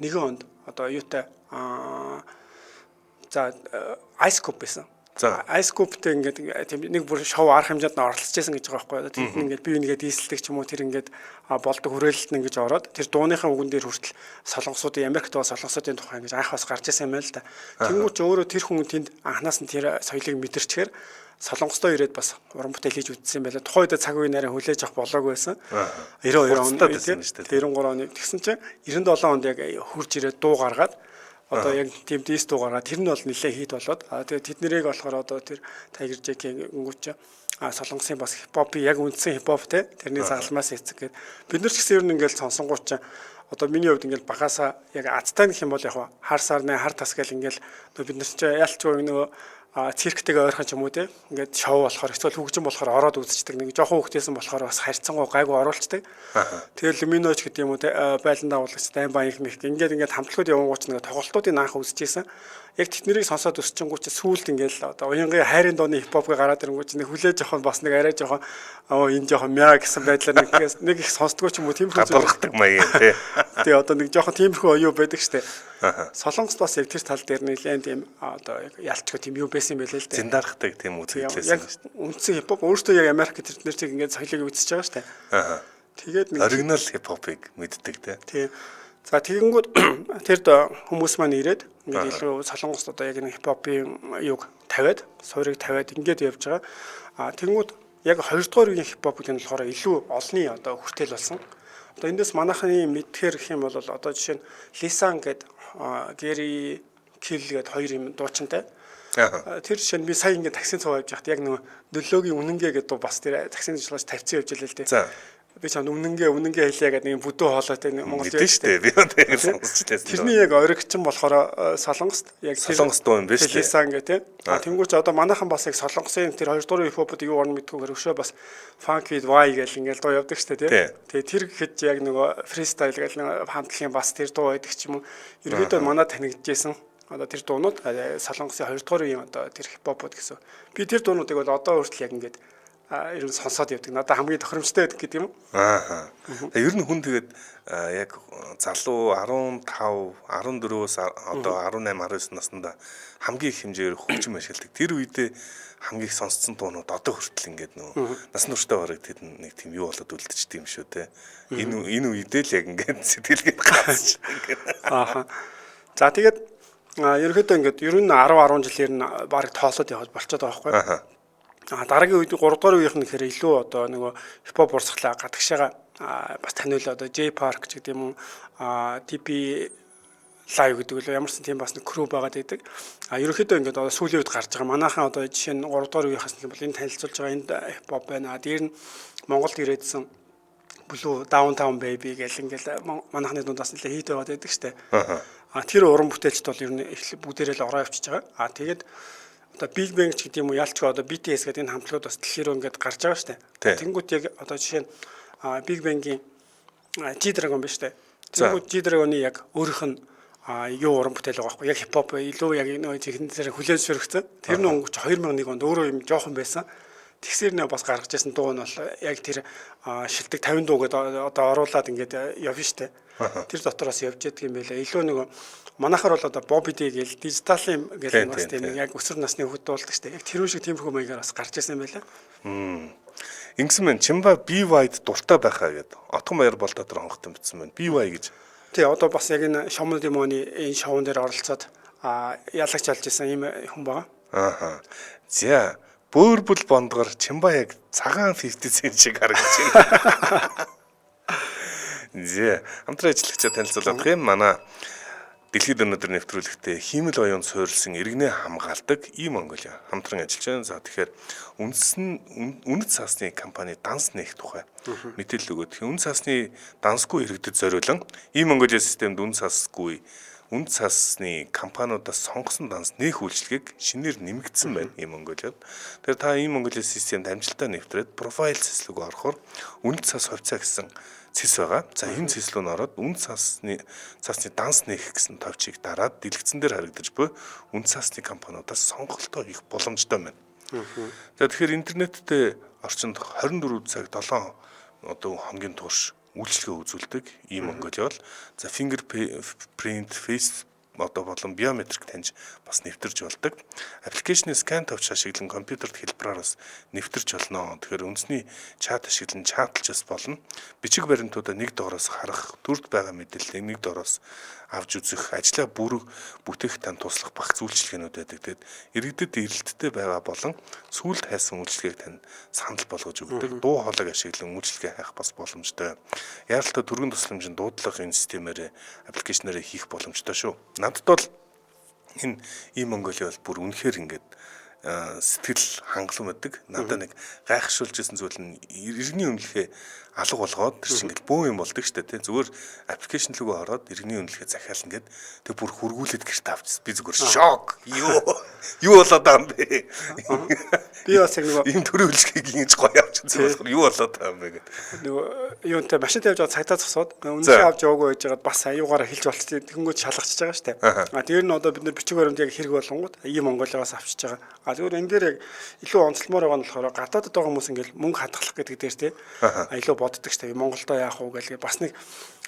S2: 91 онд одоо юутай за Ice Cube байсан. За Ice Cube-тэй ингээд тийм нэг бүр шоу арга хэмжээнд нь оролцож байсан гэж байгаа байхгүй. Тэгээд ингээд би нэгээд дийсэлдэг ч юм уу тэр ингээд болдог хүрээлэлт нь ингэж ороод тэр дууныхаа үгэн дээр хүртэл солонгосуудын Америкт байгаа солонгосуудын тухай ингэж анх бас гарч ирсэн юм байл та. Тэнгүүч өөрөө тэр хүн тэнд анханаас нь тэр соёлыг мэдэрчээр солонгостой ирээд бас уран бүтээл хийж үзсэн юм байла. Тухайн үед цаг үе нарийн хүлээж авах болоогүй байсан. 92 онд тийм 93 оны тэгсэн чинь 97 онд яг хурж ирээд дуу гаргаад одоо яг тийм дист дуугараа тэр нь бол нэлээ хит болоод тэгээд тэднэрийг болохоор одоо тэр Tiger JK гүнгүүч солонгосын бас хипхопын яг үндсэн хипхоп те тэрний загалмаас эцэг гээд бид нар ч гэсэн ер нь ингээл сонсонгууч одоо миний хувьд ингээл багасаа яг азтай гэх юм бол яг хар сарны хар тас гэл ингээл бид нар ч ялчгүй нөгөө цирктэйг ойрхон ч юм уу те ингээд шоу болохоор эсвэл хөгжим болохоор ороод үзчихдэг нэг жоохон хөвгтэйсэн болохоор бас харьцангуй гайгүй оруулцдаг. Тэгээд Luminoch гэдэг юм уу те байлан дагуулагч тайм баян их ингээд хамтлагууд явангууч нэг тоглолтуудын анх үзчихсэн. Яг тэднийг сонсоод өсчингүүч сүүлд ингээл одоо уянгийн хайрын дооны хипхопыг гараад ирэнгүүч нэг хүлээж жоохон бас нэг арай жоохон энэ жоохон мяа гэсэн байдлаар нэг их сонсдгоо ч юм уу тиймэрхүү
S1: гадуурхдаг маяг тий.
S2: Тэгээ одоо нэг жоохон тиймэрхүү оюу байдаг штэ. Солонгост бас яг тэр тал дээр нэлээд тийм одоо ялчгүй тийм юу байсан юм байлээ л дээ.
S1: Зиндархдаг тийм үзэгдлээсэн
S2: штэ. Үндсэн хипхоп өөртөө яг Америк тэрнэр чиг ингээд соёлыг үзэж байгаа штэ. Тэгээд нэг
S1: оригинал хипхопыг мэддэг тий.
S2: За тэгэнгүүт тэр хүмүүс маань ирээд ингээд илүү солонгост одоо яг нэг хипхопын юг тавиад, суурийг тавиад ингээд явж байгаа. Тэгэнгүүт яг 2 дугаар үеийн хипхоп гэдэг нь болохоор илүү олонний одоо хүртэл болсон. Одоо эндээс манайхны мэдхээр гэх юм бол одоо жишээ нь Lisan гэдэг Gary Kill гэдэг хоёр юм дуучинтай. Тэр жишээ нь би сая ингээд таксин цуг авч яхад яг нэг нөлөөгийн үнэнгээ гэдэг бас тэр таксин ажиллаж тавьсан явж байлаа л дээ. би чам үнэнгээ хэлээ гэдэг нэг бүдүү хоолой тэ Монгол
S1: мэдэн штэ би тэгээд сонсч лээсэн.
S2: Тэрний яг оригчин болохоор Солонгост яг
S1: Солонгос дуу юм биш үү?
S2: Лисан гэх тэ. Тэнгүүч одоо манайхан бас яг Солонгосын тэр 2 дуурын хипхопод юу орно мэдгүй өшөө бас funk with Y гэл ингээл дуу явдаг штэ тэ. Тэгээ тэр гэхэд яг нөгөө freestyle гэл нэг хамтлагийн бас тэр дуу байдаг ч юм уу. Ерөөдөө манай танигдчихсэн. Одоо тэр дуунууд Солонгосын 2 дуурын одоо тэр хипхопод гэсэн. Би тэр дуунуудыг бол одоо хүртэл яг ингээд ер нь сонсоод явдаг. Надад хамгийн тохиромжтой байдаг гэдэг юм.
S1: Аа. Ер нь хүн тэгээд яг залуу 15, 14-өөс одоо 18, 19 наснда хамгийн их хэмжээгээр хөгжим ашигладаг. Тэр үедээ хамгийн их сонсцсон дуунууд одоо хүртэл ингээд нөө насан туршдаа бараг тэд нэг тийм юу болоод үлдчихдэг юм шүү те. Энэ үедээ л яг ингээд сэтгэлгээд гацч ингээд.
S2: Аа. За тэгээд ерөнхийдөө ингээд ер нь 10 жилээр нь баг тоолоод яваад болчиход байгаа байхгүй. Дараагийн үед 3 дугаар үеийнх нь гэхээр илүү одоо нөгөө хипхоп урсгалаа гадагшаага бас таниулаа одоо J Park ч гэдэг юм уу TP Live гэдэг л ямарсан тийм бас нэг crew байгаад байдаг. Ерөнхийдөө ингээд одоо сүүлийн үед гарч байгаа манайхан одоо жишээ нь 3 дугаар үеийнхээс нь бол энэ танилцуулж байгаа энд хипхоп байна. Дээр нь Монголд ирээдсэн Blue Downtown Baby гэл ингээл манайхны дундаас нэлээ хит байгаад байдаг штэ. Тэр уран бүтээлчд бол ер нь бүгдээрээ л ороо явчихж байгаа. Тэгээд одоо Big Bang ч гэдэг юм уу ялч одоо BTS гэдэг энэ хамтлагууд бас дэлхийрөө ингээд гарч байгаа шүү дээ. Тэнгүүт яг одоо жишээ нь Big Bang-ийн G-Dragon биш үү? Тэнгүүт G-Dragon-ы яг өөрийнх нь юу уран бүтээл байгаа байхгүй яг хипхоп илүү яг нөгөө техникээр хүлээн зөвшөөрөгдсөн. Тэр нь өнгөч 2001 онд өөрөө юм жоохон байсан. Тэгсэр нэ бас гаргаж ирсэн дуу нь бол яг тэр шилдэг 50 дуу гэдэг одоо оруулаад ингээд явна штэ. Тэр дотроос явж ядг юм байлаа. Илүү нөгөө манайхаар бол одоо Bobby D гэл дижитал юм гэл бас тийм яг өсвөр насны хүүхэд дуулдаг штэ. Яг тэр шиг тиймэрхүү маягаар бас гарч ирсэн юм байлаа.
S1: Ингэсэн мэн Чимба BY-д дуртай байхаа гэдэг. Отгон баяр бол дотор хонгот юмсан байна. BY гэж.
S2: Тий одоо бас яг энэ Шомол Демоны энэ шоун дээр оролцоод ялагч алж исэн юм хүн байгаа.
S1: Ааха. За бөөрбөл бондгор Чимба яг цагаан 50 cent шиг харагдаж байна. Зэ хамтран ажиллагчаа танилцуулах юм. Манай дэлхийд өнөөдөр нэвтрүүлэгтээ хиймэл оюун суурилсан иргэнэ хамгаалдаг Mongolia хамтран ажиллаж байна. За тэгэхээр үнэт цаасны компани данс нээх тухай мэдээлэл өгöd. Үнэт цаасны дансгүй иргэдэд зориулан Mongolia системд үнэт цаасны компаниудаас сонгосон данс нээх үйлчилгээг шинээр нэмэгдсэн байна Mongoliad. Тэгэхээр та Mongolia системд амжилтаа нэвтрээд профайл цэслэг орохоор үнэт цаас хувьцаа гэсэн цэс байгаа. За энэ цэс рүү ороод үнэт цаасны данс нээх гэсэн товчийг дараад дэлгэцэн дээр харагдаж буй үнэт цаасны компаниудаас сонголтоо хийх боломжтой байна. За тэгэхээр интернеттэй орчинд 24 цаг 7 одоо хоногийн турш үйлчлэгээ үзүүлдэг Mongolia бол за fingerprint, face одоо болон биометрик таньж бас нэвтэрч болдог. Аппликейшны скан тавьж ашиглан компьютерт хэлбэрээр бас нэвтэрч болно. Тэгэхээр үндэсний чат ашиглан чатлж бас болно. Бичиг баримтуудаа нэг доороос харах, дүрд байгаа мэдээллийг нэг доороос авч үзэх, ажлаа бүтээх тань туслах багц үйлчилгээнүүд байдаг. Тэгэд иргэдэд эрэлттэй байгаа болон сүүлд хайсан үйлчилгээг тань санал болгож өгдөг. Дуу хоолойг ашиглан үйлчилгээ хайх бас боломжтой. Яаралтай түргэн тусламжийн дуудлага энэ системээр аппликейшнээр хийх боломжтой шүү. Надад бол энэ Mongolia бол бүр үнэхээр ингээд сэтгэл хангалуун байдаг. Надад нэг гайхшруулж ирсэн зүйл нь иргэний үнэлгээ алга болгоод тэр чинь ингээд бөө юм болдог шүү дээ. Зүгээр аппликейшн рүүгээ ороод иргэний үнэлгээ захиална гэд тэг бүр хургуулээд гэрт авчихсан. Би зүгээр шок. Юу болоод байгаа юм бэ?
S2: Би бас яг нөгөө
S1: ийм төрлийн үйлчлэгийг ингэж гоё авчихсан болохоор юу болоод байгаа юм бэ гэд.
S2: Нөгөө юунтай машин тавьж байгаа цагтаа зогсоод үнэлгээ авч яваагүй байж байгаад бас аюугаараа хэлж болчихсон. Тэнгүүд шалгачж байгаа шүү дээ. Тэр нь одоо бид нэр бичиг баримт яг хэрэг болгонгууд Mongolia-аас авчиж байгаа. Зүгээр энэ дээр яг илүү онцлмоор байгаа нь болохоор гадаадд байгаа хүмүүс ингээл мөнгө хадгалах гэдэг дээр тий илүү боддог шүү дээ. Монголдо яах вэ гэл бас нэг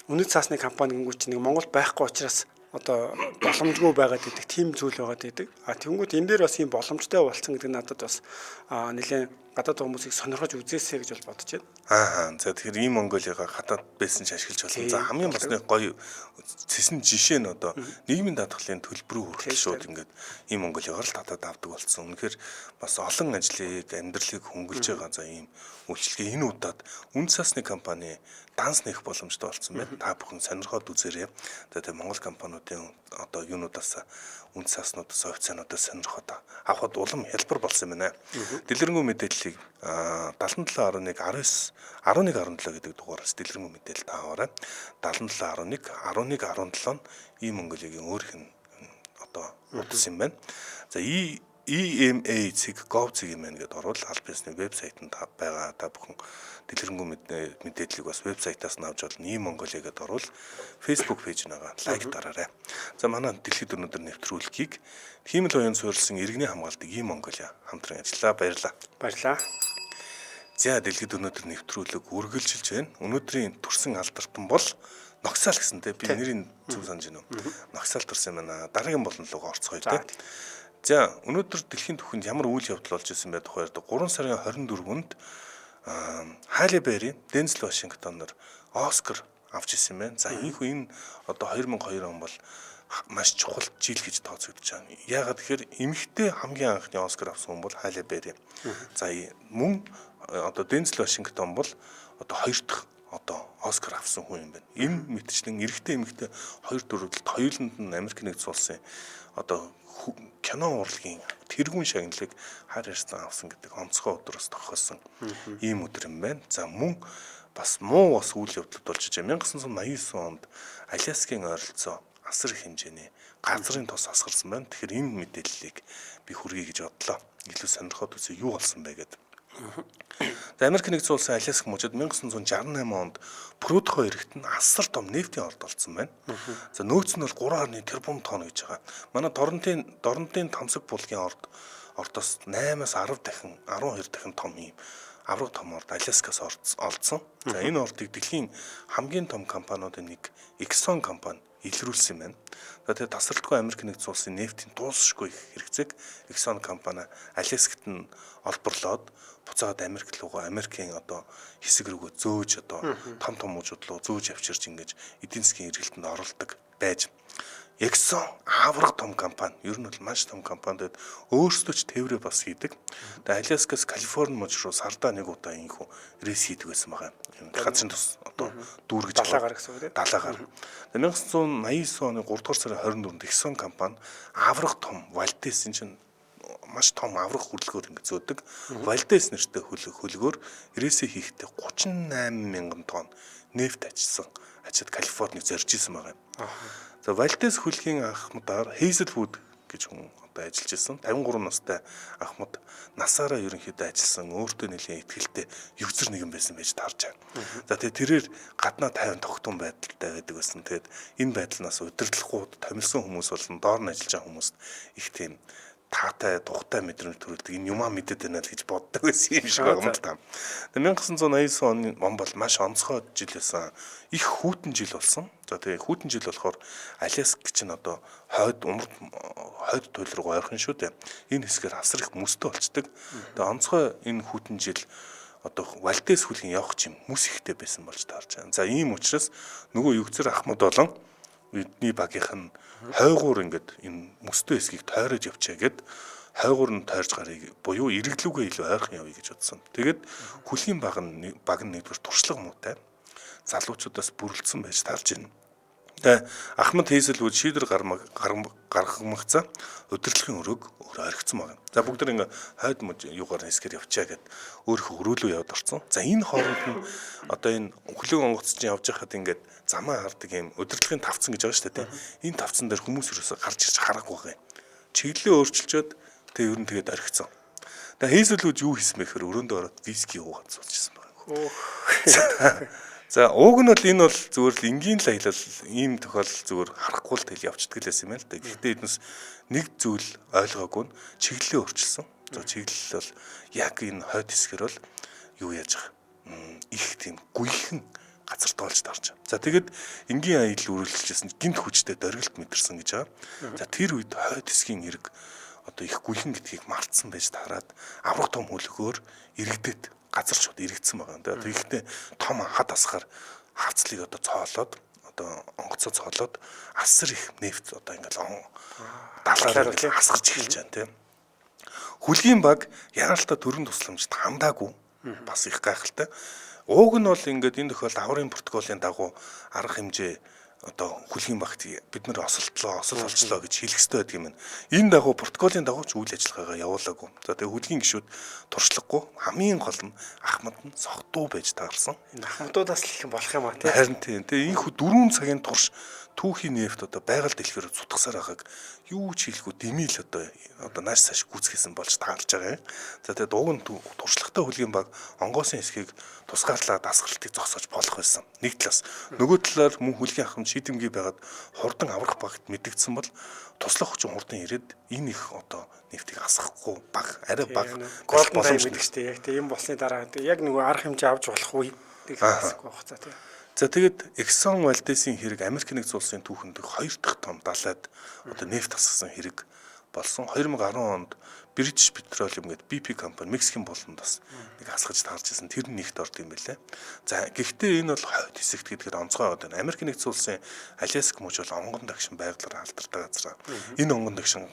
S2: үнэт цаасны компани гингүүч нэг Монгол байхгүй учраас одоо боломжгүй байгаад байдаг тийм зүйл байгаад байдаг. Тэнгүүд энэ дээр бас ийм боломжтой болсон гэдэг надад бас нэлээд гадаад хүмүүсийг сонирхож үзээсэй гэж бол бодож байна.
S1: За тэгэхээр Mongolia-га гадаад байсан ч ашиглаж болно. За хамгийн бас нэг гоё цэсэн жишээ нь одоо нийгмийн даатгалын төлбөрөөр хүртэл шууд ингээд Mongolia-гаар л татаад авдаг болсон. Үнэхээр бас олон ажлыг, амьдралыг хөнгөлж байгаа за ийм үйлчлэгээ энэ удаад үнэт цаасны компани данс нээх боломжтой болсон байна. Та бүхэн сонирхоод үзээрэй. Тэгээд Монгол компаниудын одоо юунуудаас үнэт цааснуудаас официануудаас сонирхоод авахд улам хялбар болсон юм байна. Дэлгэрэнгүй мэдээллийг мэдээллийг 77.19 11.17 гэдэг дугаараас дэлгэрэнгүй мэдээлэл тааваарай. 77.11 ийм Монголигийн өөрийнх нь одоо утас юм байна. За EMA.gov.mn гэдээ орвол аль биесний вебсайтанд байгаа та бүхэн дэлгэрэнгүй мэдээллийг бас вебсайтаас нь авч болно. Монголиа гэдээ орвол Facebook пэйж нэгээ лайк дараарай. За манай дэлхийд өнөөдөр нэвтрүүлгийг Хиймэл оюун суурилсан иргэний хамгаалдаг Монголиа хамтран ажиллаа. Баярлалаа.
S2: Баярлалаа.
S1: За дэлхийд өнөөдөр нэвтрүүлэг үргэлжилж байна. Өнөөдрийн төрсэн алдартан бол Ногсаал гэсэнтэй би нэрийн зөв санаж байна уу? Ногсаал төрсэн байна. Дараагийн болонлогоо орцгоё те. За өнөөдөр дэлхийн түвшинд ямар үйл явдал болж ирсэн бэ тухайд 3 сарын 24-нд Хале Берри, Дензел Вашингтоноор Оскар авч ирсэн байна. За энэ одоо 2002 он бол маш чухал жил гэж тооцогдож байна. Яагаад тэгэхээр эмэгтэй хамгийн анхны Оскар авсан хүн бол Хале Берри. За мөн одоо Дензел Вашингтон бол одоо 2 дахь одоо Оскар авсан хүн юм байна. Энэ мэтчлэн эрэгтэй эмэгтэй хоёр төрөлд хоёуланд нь Америк нэгдсэн улсын одоо кино урлагийн тэргүүн шагналыг хар ярьсан авсан гэдэг онцгой өдрөөс тохиолсон ийм өдөр юм байна. За мөн бас муу бас үйл явдлууд болж байгаа. 1989 онд Аляскийн ойролцоо асар их хэмжээний газрын тос асгарсан байна. Тэгэхээр энэ мэдээллийг би хүргэе гэж бодлоо. Илүү сонирхоод үзье юу болсон бэ гэдэг. За Америк нэгдсэн улсын Аляск мужид 1968 онд Прудхо эрэгт нь асар том нефтийн орд олдсон байна. За нөөц нь бол 3.1 тэрбум тонн гэж байгаа. Манай Дорнотын Тамсаг булгийн ордоос 8-аас 10 дахин 12 дахин том юм авраг том орд Аляскаас олдсон. За энэ ордыг дэлхийн хамгийн том компаниудын нэг Exxon компани илрүүлсэн юм байна. За тэгээд тасралтгүй Америк нэгдсэн улсын нефтийн дуусшгүй их хэрэгцээг Exxon компани Аляскт нь олборлоод буцаад Америк руу Америкийн одоо хэсэг рүүгээ зөөж одоо том мужууд руу зөөж авчирч ингэж эдийн засгийн эргэлтэнд оролдог байж Exxon авраг том компани ер нь бол маш том компаниуд өөрсдөө ч тээврээ бас хийдэг. Тэгээд Аляскаас Калифорни муж руу сардаа нэг удаа инхүү рейс хийдэг байсан байгаа. Газрын тус одоо дүүргэж
S2: далаагаар гэсэн үг тийм.
S1: Далаагаар. 1989 оны 3 дугаар сарын 24-нд Exxon компани авраг том Вальдес энэ чинь маш том аврах хөдөлгөөр ингэ зөөдөг. Вальдес нэртэй хөдөлгөөр рейсээ хийхдээ 38 мянган тонн нефт ачаад Калифорниг зорж исэн байгаа юм. За Вальдес хөлгийн ахмадаар Hazelwood гэж хүн одоо ажиллаж исэн. 53 настай ахмад насаараа ерөнхийдөө ажилласан өөртөө нэлийн ихтгэлтэй югзэр нэгэн байсан байж таарч байна. За тэгээд тэрээр гаднаа 50 тогтун байдалтай байдаг байсан. Тэгээд энэ байдлаас удирдлагууд томилсон хүмүүс болон доор нь ажиллаж байгаа хүмүүст их тийм таатай тухтай мэдрэмж төрүүлдэг энэ юмаа мэдээд байна л гэж боддог байсан юм шиг байгаа юм л та. Тэгээд 1989 он бол маш онцгой жил байсан. Их хүйтэн жил болсон. За тэгээд хүйтэн жил болохоор Аляск чинь одоо хойд туйл руу ойрхон шүү дээ. Энэ хэсгээр асар их мөстэй болцдог. Тэгээд онцгой энэ хүйтэн жил одоо Вальдес хөлгийн явах чим мөс ихтэй байсан болж таарч байна. За ийм учраас нөгөө югцэр ахмад болон бидний багийнх нь хойгуур ингээд энэ мөстэй хэсгийг тойрож явчаа гэд хойгуур нь тойрж гарыг буюу эргэлүүгээ илүү ойрхон явъя гэж бодсон. Тэгээд хөлгийн баг нь нэгдүгээр туршлага муутай залуучуудаас бүрэлдсэн байж таарж байна. Тэгээд Ахмад Hazelwood шийдвэр гаргамагцаа удирдлагын өрөөг өөр орхицсан байна. За бүгд нэг хойд мож юугаар хэсгээр явчаа гэд өөрийнхөө өрөөлөө явд орсон. За энэ хооронд нь одоо энэ хөлөг онгоц чинь явж байхад ингээд замаа хардаг юм удирдлагын тавцсан гэж байгаа шүү дээ. Энэ тавцсан дээр хүмүүс юусоо гарч ирж харахгүй байгаа юм. Чиглэлээ өөрчилчөөд тэг ер нь тэгээд орхицсан. Тэгээд Hazelwood юу хийсэн бэ гэхээр өрөөндөө ороод виски уугаад суулчихсан байна. За ууг нь бол энэ бол зүгээр л энгийн л аялал ийм тохиолдол зүгээр харахгүй л тэл явцдаг л байсан юм л да. Гэхдээ эднээс нэг зүйл ойлгоогүй нь чиглэлээ өөрчилсөн. За чиглэл бол яг энэ хойд хэсгэр бол юу яаж байгаа их тийм гүйхэн газар тоолж тарж. За тэгэд энгийн аялал үргэлжилжсэн гинт хүчтэй дөргилт мэдэрсэн гэж байгаа. За тэр үед хойд хэсгийн эрг одоо их гүйхэн гэдгийг мартсан байж таарад аврах том хөлгөөр иргэдэд газар шууд иргэдсэн байгаа. Тэгэхдээ том хад асгаар хавцлыг одоо цоолоод одоо онгоцоо цоолоод асар их нефт одоо ингээл далаараа асгарч эхэлж байна тийм. Хөлгийн баг яаралтай төрийн тусламжид хандаагүй бас их гайхалтай. Ууг нь бол ингээд энэ тохиолдолд аврын протоколын дагуу арга хэмжээ одоо хүлгийн багт бид нар осол олчлоо гэж хэлэх хэрэгтэй байдаг юм байна. Энэ дагуу протоколын дагуу ч үйл ажиллагаагаа явуулаагүй. За тэгээ хүлгийн гишүүд туршлагагүй хамгийн гол нь Ахмад нь согтуу байж таарсан.
S2: Энэ ахмадуудаас л их болох юм а тий.
S1: Харин тийм. Тэгээ энэ 4 цагийн турш түүхийн нефт одоо байгаль дэлхийр цутгасаар байгааг юу ч хэлэхгүй дэмийл одоо нааш цааш гүйцгэсэн болж таарж байгаа юм. За тэгээ дууг нь туршлагатай хүлгийн баг онгоосын хэсгийг тусгаарлаа дасгалтыг зогсоож болох байсан. Нэг талаас нөгөө талаар мөн хүлгийн ахмад шийдэмгий байгаад хурдан аврах багт мэдэгдсэн бол туслах хүчин хурдан ирээд энэ их одоо нефтийг асахгүй баг арай баг
S2: голдон тайм гэдэг чинь яг тийм болсны дараа яг нөгөө арга хэмжээ авч болох үе гэдэг хэсэг байх цаа тийм.
S1: За тэгээд Exxon Valdez-ийн хэрэг Америк нэгдсэн улсын түүхэнд 2 дахь том далайд одоо нефть асгасан хэрэг болсон. 2010 онд British Petroleum гэдэг BP компани Мексикийн болонд бас нэг асгаж таарч ирсэн. Тэр нь нэгт орд юм байлээ. За гэхдээ энэ бол хойд хэсэгт гэдгээр онцгой одоо Америк нэгдсэн улсын Аляск мужи бол онгон дагшин байгалаар алдартай газар. Энэ онгон дагшин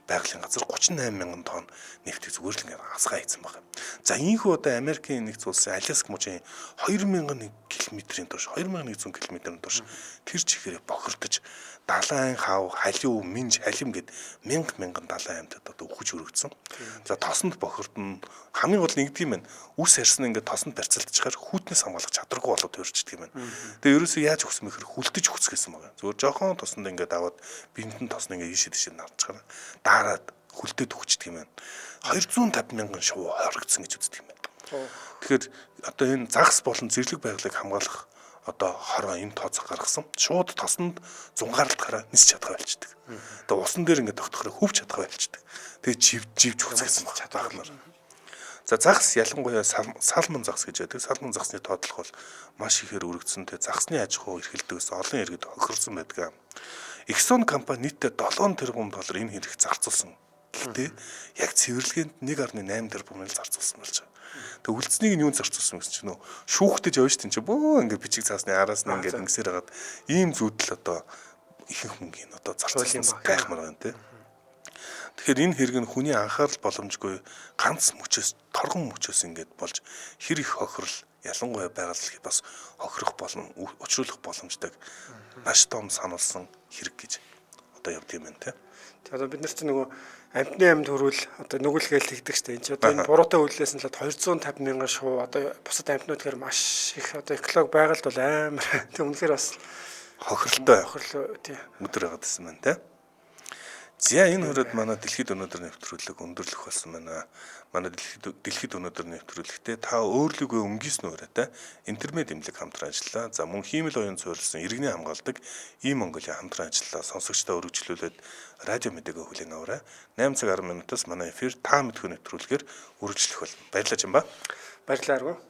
S1: байгалийн газар 38 мянган тонн нефтийг зүгээр л ингээд асгаа хийсэн байна. За ийхүү одоо Америкийн нэгдсэн улсын Аляск мужийн 2001 км-ийн турш 2100 км-ийн турш тэр чигээр бохирдож далайн хав, халиу, минж, халим гэд мянган далайн амьтад одоо үхэж өргөцсөн. За тосонд бохирдно хамгийн гол нэгдэг юм байна. Үс харьсан ингээд тосонд барьцалтчихаар хүүтнээс хамгаалах чадваргүй болоод төрчихдөг юм байна. Тэгээ ерөөсөө яаж өгсөн мэхэр хүлдэж өгцгээсэн байгаа. Зүгээр жоохон тосонд ингээд аваад бинтэн тосны ингээд ийшээ тийшээ нарчгаар дараад хүлдээд өгчдөг юм байна. 250 мянган шувуу хоригдсон гэж үздэг юм байна. Тэгэхээр одоо энэ загас болон зэрлэг байгалыг хамгаалах одоо хороо энэ тооцоо гаргасан. Шууд тосонд зунгаарлахаараа нис чадгаа болчдөг. Одоо усан дээр ингээд тогтохороо хөвч чадгаа болчдөг. Тэгээ живж үцгэсэн чадвараар. За загас ялангуяа салмон загас гэж байдаг. Салмон загасны тоотлох бол маш ихээр өргөцсөн. Тэгээ загасны аж ахуй эрхэлдэгээс олон иргэд хохирсон байдаг. Exxon компани нийтдээ 7 тэрбум доллар энэ хэрэг зарцуулсан. Гэхдээ яг цэвэрлэгэнд 1.8 тэрбумыг зарцуулсан болж байгаа. Тэг үлдснийг нь юу зарцуулсан гэсэн чинь нөө шүүхтэж явж тийм чи бөө ингээ бичиг цаасны араас нь ингээ ингэсээр хагаад ийм зүудл одоо ихэнх мөнгөний одоо зарцуулсан гайхмаар байна тий. Тэгэхээр энэ хэрэг нь хүний анхаарал боломжгүй ганц мөчөөс торгон мөчөөс ингээд болж хэр их хохирол ялангуяа байгаль дэлхийд бас хохирох болон учруулах боломжтой маш том сануулсан хэрэг гэж одоо явд юм байна тий.
S2: Тэгээ одоо бид нар чинь нөгөө амтны амьд хөрвөл одоо нүгэлгээл хийдэг штэ. Энд чинь одоо энэ буруутай үйлдэлээс нь л 250 мянган шувуу одоо бусад амьтнууд гэхээр маш их одоо эколог байгальд бол амар. Тэг үнэхээр бас
S1: хохиролтой
S2: тий.
S1: өдөр байгаад байсан байна тий. За энэ хүрээд манай дэлхийд өнөөдөр нэвтрүүлэг өндөрлөх болсон байна. Манай дэлхийд өнөөдөр нэвтрүүлэгтээ та өөрлөгөө өнгийснө ураатай интернет эмнэлэг хамтран ажиллаа. За мөн хиймэл оюун суурилсан иргэний хамгаалдаг E-Mongolia хамтран ажиллаа. Сонсогчдоо өргөжлүүлээд радио мэдээг хүлээн аваарай. 8 цаг 10 минутаас манай эфир та мэдхүү нэвтрүүлгээр үргэлжлэх болно. Баярлалаа Жамба.
S2: Баярлалаа.